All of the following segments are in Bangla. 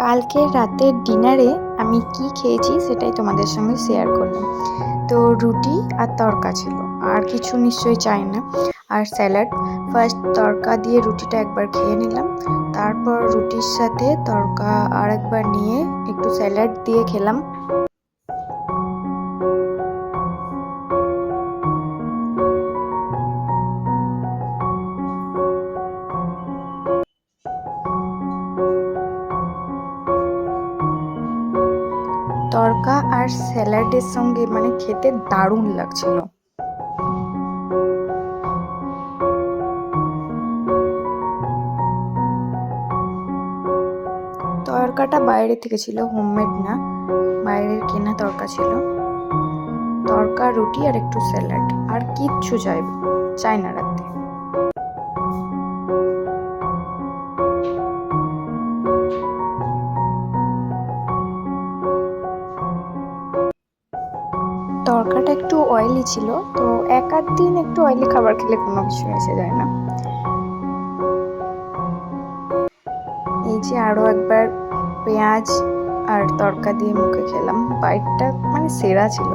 কালকে রাতের ডিনারে আমি কি খেয়েছি সেটাই তোমাদের সঙ্গে শেয়ার করলাম। তো রুটি আর তড়কা ছিল, আর কিছু নিশ্চয়ই চাই না, আর স্যালাড। ফার্স্ট তড়কা দিয়ে রুটিটা একবার খেয়ে নিলাম, তারপর রুটির সাথে তড়কা আর একবার নিয়ে একটু স্যালাড দিয়ে খেলাম। তড়কা আর স্যালাডের সঙ্গে মানে খেতে দারুণ লাগছিল। তড়কাটা বাইরে থেকে ছিল, হোমমেড না, বাইরের কেনা তড়কা ছিল। তড়কা, রুটি আর একটু স্যালাড, আর কিচ্ছু চাই না রাতে। তড়কাটা একটু অয়েলি ছিল, তো এক আধ দিন একটু অয়েলি খাবার খেলে কোনো কিছু এসে যায় না। এই যে আরো একবার পেঁয়াজ আর তড়কা দিয়ে মুখে খেলাম, বাইটটা মানে সেরা ছিল।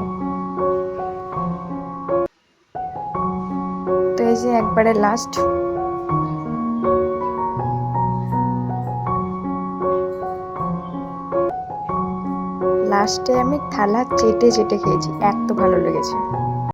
তো এই যে একবারে লাস্টে আমি থালা চেটে চেটে খেয়েছি, এত ভালো লেগেছে।